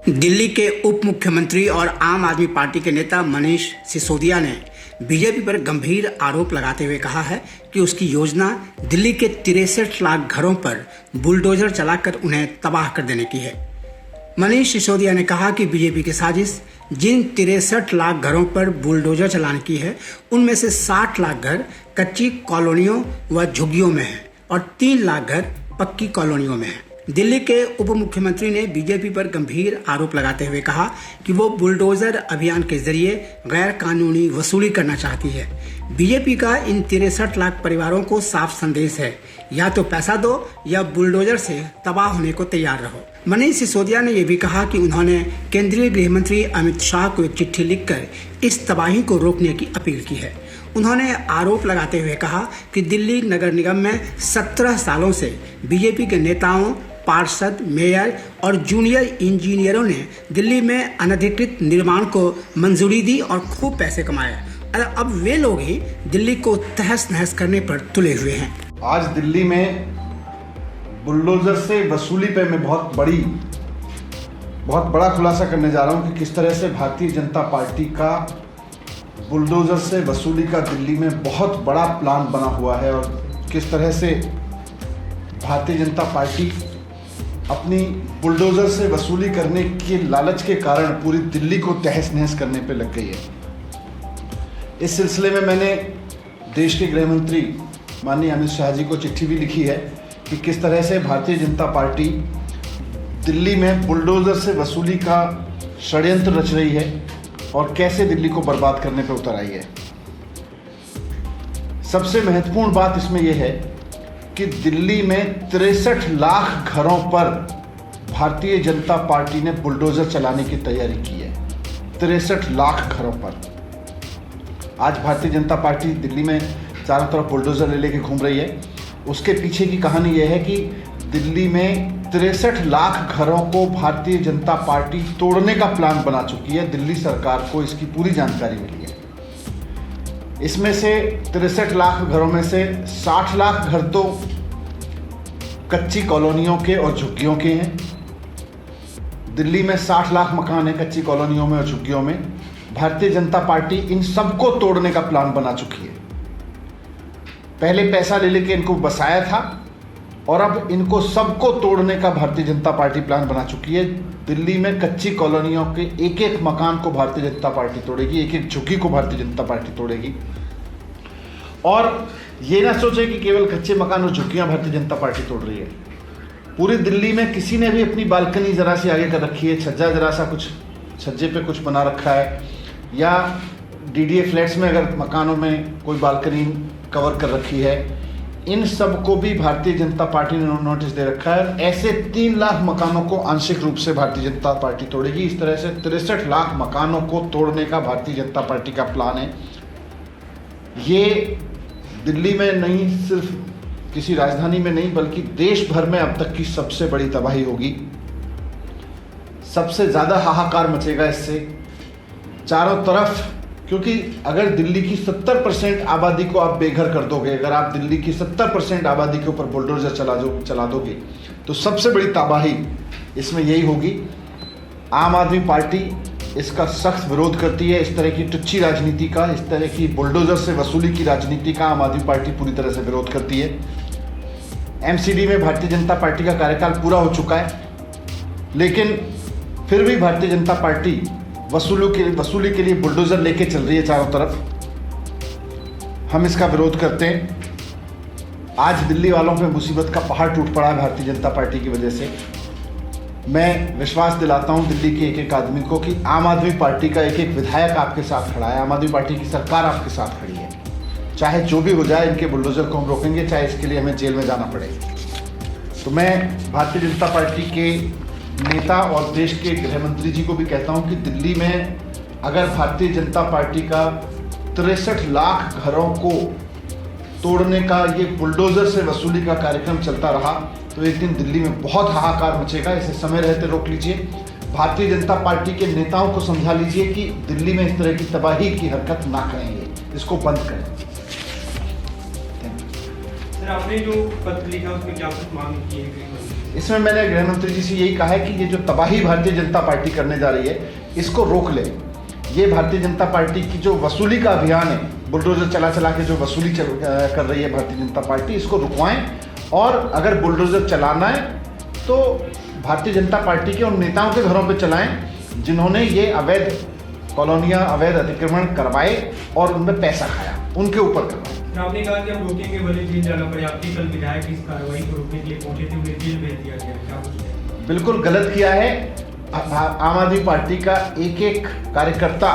दिल्ली के उप मुख्यमंत्री और आम आदमी पार्टी के नेता मनीष सिसोदिया ने बीजेपी पर गंभीर आरोप लगाते हुए कहा है कि उसकी योजना दिल्ली के 63 लाख घरों पर बुलडोजर चलाकर उन्हें तबाह कर देने की है। मनीष सिसोदिया ने कहा कि बीजेपी की साजिश जिन 63 लाख घरों पर बुलडोजर चलाने की है, उनमें से 60 लाख घर कच्ची कॉलोनियों व झुग्गियों में है और 3 लाख घर पक्की कॉलोनियों में है। दिल्ली के उप मुख्यमंत्री ने बीजेपी पर गंभीर आरोप लगाते हुए कहा कि वो बुलडोजर अभियान के जरिए गैर कानूनी वसूली करना चाहती है। बीजेपी का इन 63 लाख परिवारों को साफ संदेश है, या तो पैसा दो या बुलडोजर से तबाह होने को तैयार रहो। मनीष सिसोदिया ने यह भी कहा कि उन्होंने केंद्रीय गृह मंत्री अमित शाह को एक चिट्ठी लिखकर इस तबाही को रोकने की अपील की है। उन्होंने आरोप लगाते हुए कहा कि दिल्ली नगर निगम में 17 सालों से बीजेपी के नेताओं, पार्षद, मेयर और जूनियर इंजीनियरों ने दिल्ली में अनधिकृत निर्माण को मंजूरी दी और खूब पैसे कमाए। अब वे लोग ही दिल्ली को तहस नहस करने पर तुले हुए हैं। आज दिल्ली में बुलडोजर से वसूली पे मैं बहुत बड़ा खुलासा करने जा रहा हूँ कि किस तरह से भारतीय जनता पार्टी का बुलडोजर से वसूली का दिल्ली में बहुत बड़ा प्लान बना हुआ है और किस तरह से भारतीय जनता पार्टी अपनी बुलडोजर से वसूली करने के लालच के कारण पूरी दिल्ली को तहस नहस करने पे लग गई है। इस सिलसिले में मैंने देश के गृह मंत्री माननीय अमित शाह जी को चिट्ठी भी लिखी है कि किस तरह से भारतीय जनता पार्टी दिल्ली में बुलडोजर से वसूली का षड्यंत्र रच रही है और कैसे दिल्ली को बर्बाद करने पर उतर आई है। सबसे महत्वपूर्ण बात इसमें यह है कि दिल्ली में 63 लाख घरों पर भारतीय जनता पार्टी ने बुलडोजर चलाने की तैयारी की है। 63 लाख घरों पर आज भारतीय जनता पार्टी दिल्ली में चारों तरफ बुलडोजर ले लेके घूम रही है। उसके पीछे की कहानी यह है कि दिल्ली में 63 लाख घरों को भारतीय जनता पार्टी तोड़ने का प्लान बना चुकी है। दिल्ली सरकार को इसकी पूरी जानकारी मिली है। इसमें से 63 लाख घरों में से 60 लाख घर तो कच्ची कॉलोनियों के और झुग्गियों के हैं। दिल्ली में 60 लाख मकान हैं कच्ची कॉलोनियों में और झुग्गियों में। भारतीय जनता पार्टी इन सबको तोड़ने का प्लान बना चुकी है। पहले पैसा ले लेके इनको बसाया था और अब इनको सबको तोड़ने का भारतीय जनता पार्टी प्लान बना चुकी है। दिल्ली में कच्ची कॉलोनियों के एक एक मकान को भारतीय जनता पार्टी तोड़ेगी, एक एक झुग्गी को भारतीय जनता पार्टी तोड़ेगी। और ये ना सोचे कि केवल कच्चे मकान और झुग्गियां भारतीय जनता पार्टी तोड़ रही है। पूरी दिल्ली में किसी ने भी अपनी बालकनी जरा सी आगे कर रखी है, छज्जा जरा सा कुछ छज्जे पे कुछ बना रखा है, या डीडीए फ्लैट्स में अगर मकानों में कोई बालकनी कवर कर रखी है, इन सब को भी भारतीय जनता पार्टी ने नोटिस दे रखा है। ऐसे 3 लाख मकानों को आंशिक रूप से भारतीय जनता पार्टी तोड़ेगी। इस तरह से 63 लाख मकानों को तोड़ने का भारतीय जनता पार्टी का प्लान है। ये दिल्ली में नहीं, सिर्फ किसी राजधानी में नहीं, बल्कि देश भर में अब तक की सबसे बड़ी तबाही होगी। सबसे ज़्यादा हाहाकार मचेगा इससे चारों तरफ, क्योंकि अगर दिल्ली की 70% आबादी को आप बेघर कर दोगे, अगर आप दिल्ली की 70% आबादी के ऊपर बुलडोजर चला दोगे, तो सबसे बड़ी तबाही इसमें यही होगी। आम आदमी पार्टी इसका सख्त विरोध करती है। इस तरह की टुच्ची राजनीति का, इस तरह की बुलडोजर से वसूली की राजनीति का आम आदमी पार्टी पूरी तरह से विरोध करती है। एमसीडी में भारतीय जनता पार्टी का कार्यकाल पूरा हो चुका है, लेकिन फिर भी भारतीय जनता पार्टी वसूली के लिए बुलडोजर लेके चल रही है चारों तरफ। हम इसका विरोध करते हैं। आज दिल्ली वालों पे मुसीबत का पहाड़ टूट पड़ा है भारतीय जनता पार्टी की वजह से। मैं विश्वास दिलाता हूं दिल्ली के एक एक आदमी को कि आम आदमी पार्टी का एक एक विधायक आपके साथ खड़ा है, आम आदमी पार्टी की सरकार आपके साथ खड़ी है। चाहे जो भी हो जाए, इनके बुलडोजर को हम रोकेंगे, चाहे इसके लिए हमें जेल में जाना पड़े। तो मैं भारतीय जनता पार्टी के नेता और देश के गृह मंत्री जी को भी कहता हूं कि दिल्ली में अगर भारतीय जनता पार्टी का 63 लाख घरों को तोड़ने का, ये बुलडोजर से वसूली का कार्यक्रम चलता रहा, तो एक दिन दिल्ली में बहुत हाहाकार मचेगा। इसे समय रहते रोक लीजिए। भारतीय जनता पार्टी के नेताओं को समझा लीजिए कि दिल्ली में इस तरह की तबाही की हरकत ना करेंगे, इसको बंद करें। सर, आपने जो पत्र लिखा उसमें क्या कुछ मांग की है? इसमें मैंने गृह मंत्री जी से यही कहा है कि ये जो तबाही भारतीय जनता पार्टी करने जा रही है इसको रोक ले। ये भारतीय जनता पार्टी की जो वसूली का अभियान है, बुलडोजर चला चला के जो वसूली कर रही है भारतीय जनता पार्टी, इसको रुकवाएं। और अगर बुलडोजर चलाना है तो भारतीय जनता पार्टी के उन नेताओं के घरों पे चलाएं जिन्होंने ये अवैध कॉलोनियां, अवैध अतिक्रमण करवाए और उनमें पैसा खाया, उनके ऊपर करवाए। आपने कहा कि हम रोकेंगे, भले जेल जाना पड़े। आपके कल विधायक इस कार्रवाई को रोकने के लिए पहुंचे थे, उन्हें जेल भेज दिया गया, क्या कुछ है? बिल्कुल गलत किया है। आम आदमी पार्टी का एक एक कार्यकर्ता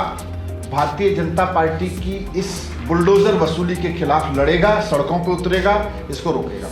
भारतीय जनता पार्टी की इस बुलडोजर वसूली के खिलाफ लड़ेगा, सड़कों पर उतरेगा, इसको रोकेगा।